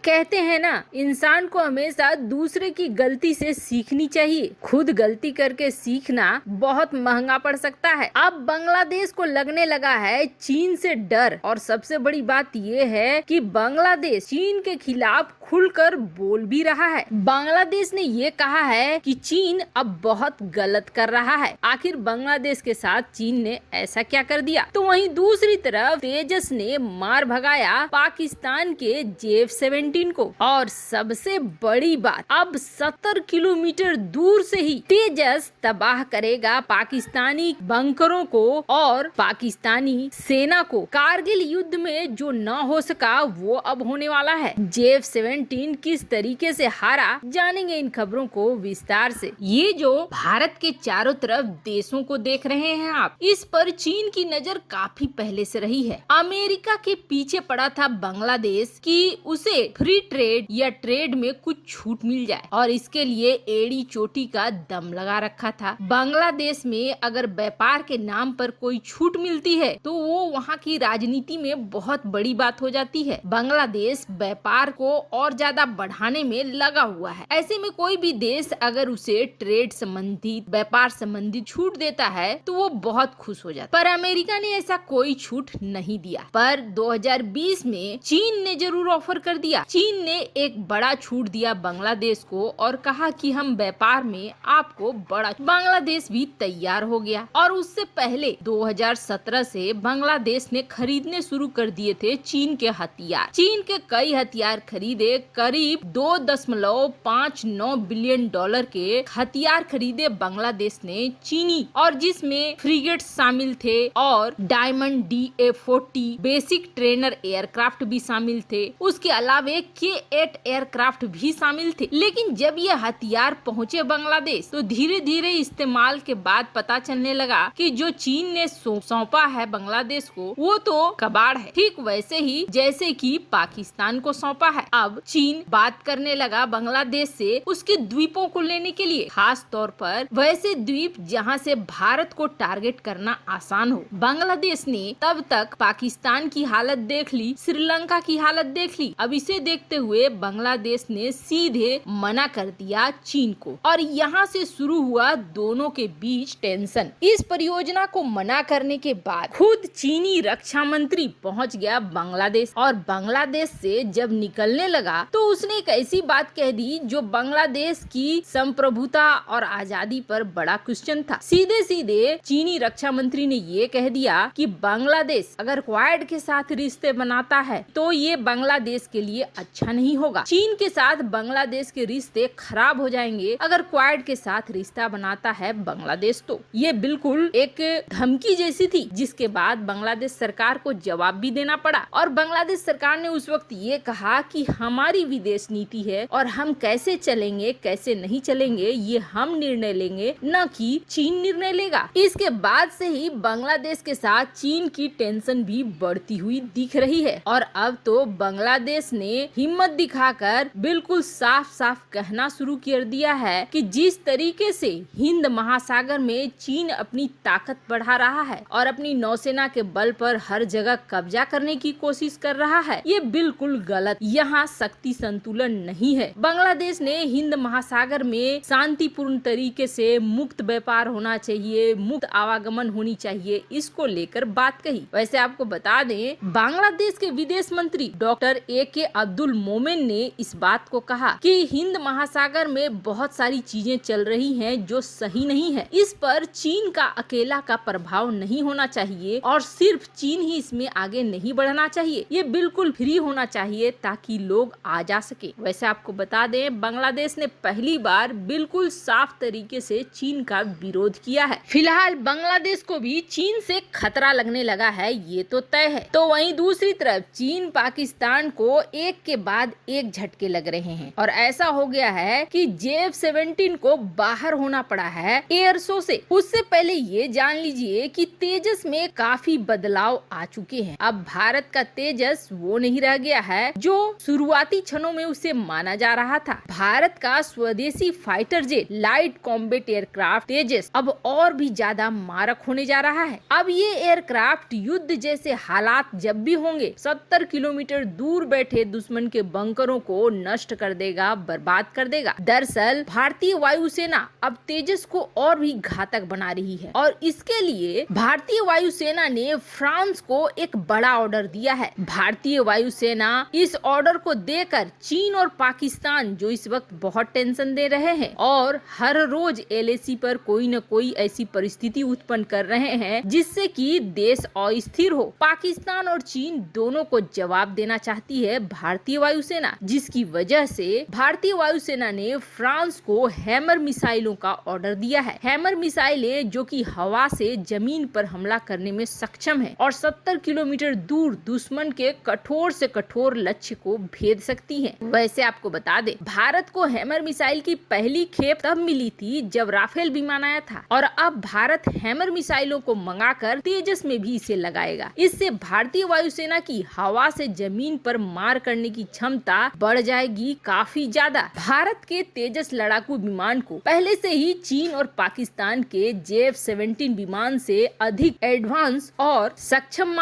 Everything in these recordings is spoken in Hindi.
कहते हैं ना, इंसान को हमेशा दूसरे की गलती से सीखनी चाहिए। खुद गलती करके सीखना बहुत महंगा पड़ सकता है। अब बांग्लादेश को लगने लगा है चीन से डर, और सबसे बड़ी बात ये है कि बांग्लादेश चीन के खिलाफ खुलकर बोल भी रहा है। बांग्लादेश ने ये कहा है कि चीन अब बहुत गलत कर रहा है। आखिर बांग्लादेश के साथ चीन ने ऐसा क्या कर दिया? तो वहीं दूसरी तरफ तेजस ने मार भगाया पाकिस्तान के J-17 को। और सबसे बड़ी बात, अब 70 किलोमीटर दूर से ही तेजस तबाह करेगा पाकिस्तानी बंकरों को और पाकिस्तानी सेना को। कारगिल युद्ध में जो न हो सका वो अब होने वाला है। J-17 किस तरीके से हारा, जानेंगे इन खबरों को विस्तार से। ये जो भारत के चारों तरफ देशों को देख रहे हैं आप, इस पर चीन की नजर काफी पहले से रही है। अमेरिका के पीछे पड़ा था बांग्लादेश कि उसे फ्री ट्रेड या ट्रेड में कुछ छूट मिल जाए, और इसके लिए एड़ी चोटी का दम लगा रखा था। बांग्लादेश में अगर व्यापार के नाम पर कोई छूट मिलती है तो वो वहाँ की राजनीति में बहुत बड़ी बात हो जाती है। बांग्लादेश व्यापार को और ज्यादा बढ़ाने में लगा हुआ है। ऐसे में कोई भी देश अगर उसे ट्रेड संबंधित, व्यापार संबंधित छूट देता है तो वो बहुत खुश हो जाता है। पर अमेरिका ने ऐसा कोई छूट नहीं दिया। पर 2020 में चीन ने जरूर ऑफर कर दिया। चीन ने एक बड़ा छूट दिया बांग्लादेश को और कहा कि हम व्यापार में आपको बड़ा। बांग्लादेश भी तैयार हो गया, और उससे पहले 2017 से बांग्लादेश ने खरीदने शुरू कर दिए थे चीन के हथियार। चीन के कई हथियार खरीदे, करीब $2.59 बिलियन के हथियार खरीदे बांग्लादेश ने चीनी, और जिसमें फ्रिगेट शामिल थे और diamond DA-40 basic trainer aircraft भी शामिल थे। उसके अलावे K-8 एयरक्राफ्ट भी शामिल थे। लेकिन जब ये हथियार पहुंचे बांग्लादेश तो धीरे धीरे इस्तेमाल के बाद पता चलने लगा कि जो चीन ने सौंपा है बांग्लादेश को वो तो कबाड़ है, ठीक वैसे ही जैसे कि पाकिस्तान को सौंपा है। अब चीन बात करने लगा बांग्लादेश से उसके द्वीपों को लेने के लिए, खास तौर पर वैसे द्वीप जहां से भारत को टारगेट करना आसान हो। बांग्लादेश ने तब तक पाकिस्तान की हालत देख ली, श्रीलंका की हालत देख ली। अब इसे देखते हुए बांग्लादेश ने सीधे मना कर दिया चीन को, और यहाँ से शुरू हुआ दोनों के बीच टेंशन। इस परियोजना को मना करने के बाद खुद चीनी रक्षा मंत्री पहुँच गया बांग्लादेश, और बांग्लादेश से जब निकलने लगा तो उसने एक ऐसी बात कह दी जो बांग्लादेश की संप्रभुता और आजादी पर बड़ा क्वेश्चन था। सीधे सीधे चीनी रक्षा मंत्री ने ये कह दिया कि बांग्लादेश अगर क्वाड के साथ रिश्ते बनाता है तो ये बांग्लादेश के लिए अच्छा नहीं होगा। चीन के साथ बांग्लादेश के रिश्ते खराब हो जाएंगे अगर क्वाड के साथ रिश्ता बनाता है बांग्लादेश। तो ये बिल्कुल एक धमकी जैसी थी, जिसके बाद बांग्लादेश सरकार को जवाब भी देना पड़ा। और बांग्लादेश सरकार ने उस वक्त ये कहा कि हमारी विदेश नीति है और हम कैसे चलेंगे कैसे नहीं चलेंगे ये हम निर्णय लेंगे, न कि चीन निर्णय लेगा। इसके बाद से ही बांग्लादेश के साथ चीन की टेंशन भी बढ़ती हुई दिख रही है, और अब तो बांग्लादेश ने हिम्मत दिखाकर बिल्कुल साफ साफ कहना शुरू कर दिया है कि जिस तरीके से हिंद महासागर में चीन अपनी ताकत बढ़ा रहा है और अपनी नौसेना के बल पर हर जगह कब्जा करने की कोशिश कर रहा है, ये बिल्कुल गलत। यहाँ शक्ति संतुलन नहीं है। बांग्लादेश ने हिंद महासागर में शांतिपूर्ण तरीके से मुक्त व्यापार होना चाहिए, मुक्त आवागमन होनी चाहिए, इसको लेकर बात कही। वैसे आपको बता दें, बांग्लादेश के विदेश मंत्री डॉक्टर AK अब्दुल मोमेन ने इस बात को कहा कि हिंद महासागर में बहुत सारी चीजें चल रही हैं जो सही नहीं है। इस पर चीन का अकेला का प्रभाव नहीं होना चाहिए, और सिर्फ चीन ही इसमें आगे नहीं बढ़ना चाहिए। ये बिल्कुल फ्री होना चाहिए ताकि लोग आ जा सके। वैसे आपको बता दें, बांग्लादेश ने पहली बार बिल्कुल साफ तरीके से चीन का विरोध किया है। फिलहाल बांग्लादेश को भी चीन से खतरा लगने लगा है, ये तो तय है। तो वहीं दूसरी तरफ चीन पाकिस्तान को एक के बाद एक झटके लग रहे हैं, और ऐसा हो गया है कि J-17 को बाहर होना पड़ा है एयर शो से। उससे पहले ये जान लीजिए कि तेजस में काफी बदलाव आ चुके हैं। अब भारत का तेजस वो नहीं रह गया है जो शुरुआती क्षणों में उसे माना जा रहा था। भारत का स्वदेशी fighter jet light combat aircraft Tejas अब और भी ज्यादा मारक होने जा रहा है। अब ये एयरक्राफ्ट युद्ध जैसे हालात जब भी होंगे 70 किलोमीटर दूर बैठे दुश्मन दुश्मन के बंकरों को नष्ट कर देगा, बर्बाद कर देगा। दरअसल भारतीय वायुसेना अब तेजस को और भी घातक बना रही है और इसके लिए भारतीय वायुसेना ने फ्रांस को एक बड़ा ऑर्डर दिया है। भारतीय वायुसेना इस ऑर्डर को देकर चीन और पाकिस्तान, जो इस वक्त बहुत टेंशन दे रहे हैं और हर रोज LAC पर कोई न कोई ऐसी परिस्थिति उत्पन्न कर रहे हैं जिससे कि देश अस्थिर हो, पाकिस्तान और चीन दोनों को जवाब देना चाहती है भारतीय वायुसेना, जिसकी वजह से भारतीय वायुसेना ने फ्रांस को हैमर मिसाइलों का ऑर्डर दिया है। हैमर मिसाइलें जो कि हवा से जमीन पर हमला करने में सक्षम है और 70 किलोमीटर दूर दुश्मन के कठोर से कठोर लक्ष्य को भेद सकती है। वैसे आपको बता दे, भारत को हैमर मिसाइल की पहली खेप तब मिली थी जब राफेल विमान आया था और अब भारत हैमर मिसाइलों को मंगाकर तेजस में भी इसे लगाएगा। इससे भारतीय वायुसेना की हवा से जमीन पर मार करने की क्षमता बढ़ जाएगी काफी ज्यादा। भारत के तेजस लड़ाकू विमान को पहले से ही चीन और पाकिस्तान के JF-17 विमान से अधिक एडवांस और सक्षम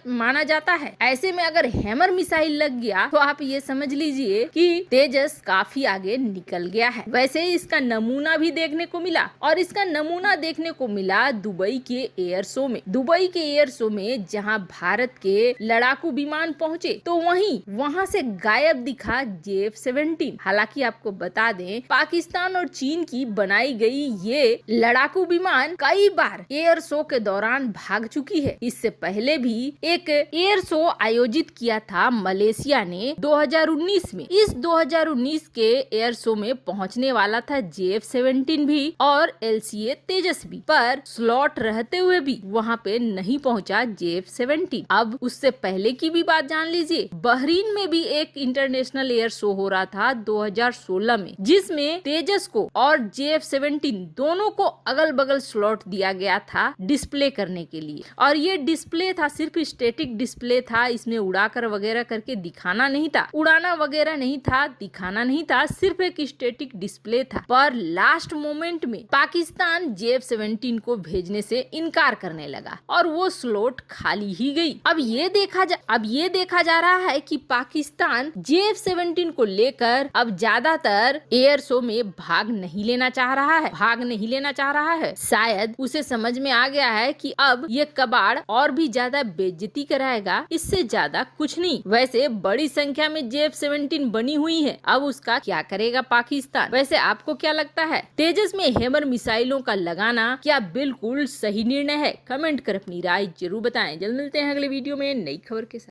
माना जाता है। ऐसे में अगर हैमर मिसाइल लग गया तो आप ये समझ लीजिए कि तेजस काफी आगे निकल गया है। वैसे इसका नमूना भी देखने को मिला और इसका नमूना देखने को मिला दुबई के एयर शो में। दुबई के एयर शो में जहां भारत के लड़ाकू विमान पहुंचे तो वहां से गायब दिखा JF-17। हालांकि आपको बता दें, पाकिस्तान और चीन की बनाई गई ये लड़ाकू विमान कई बार एयर शो के दौरान भाग चुकी है। इससे पहले भी एक एयर शो आयोजित किया था मलेशिया ने 2019 में। इस 2019 के एयर शो में पहुंचने वाला था JF-17 भी और LCA तेजस भी, पर स्लॉट रहते हुए भी वहां पे नहीं पहुंचा JF-17। अब उससे पहले की भी बात जान लीजिए, बहरीन में भी एक इंटरनेशनल एयर शो हो रहा था 2016 में, जिसमें तेजस को और JF-17 दोनों को अगल बगल स्लॉट दिया गया था डिस्प्ले करने के लिए। और ये डिस्प्ले था सिर्फ स्टैटिक डिस्प्ले था, इसमें उड़ाकर वगैरह करके दिखाना नहीं था, उड़ाना वगैरह नहीं था, दिखाना नहीं था, सिर्फ एक स्टैटिक डिस्प्ले था। पर लास्ट मोमेंट में पाकिस्तान JF-17 को भेजने से इनकार करने लगा और वो स्लॉट खाली ही गई। अब ये देखा जा रहा है कि पाकिस्तान JF-17 को लेकर अब ज्यादातर एयर शो में भाग नहीं लेना चाह रहा है। शायद उसे समझ में आ गया है कि अब ये कबाड़ और भी ज्यादा बेइज्जती कराएगा, इससे ज्यादा कुछ नहीं। वैसे बड़ी संख्या में JF-17 बनी हुई है, अब उसका क्या करेगा पाकिस्तान। वैसे आपको क्या लगता है, तेजस में हैमर मिसाइलों का लगाना क्या बिल्कुल सही निर्णय है? कमेंट कर अपनी राय जरूर बताएं। जल्द मिलते हैं अगले वीडियो में नई खबर के साथ।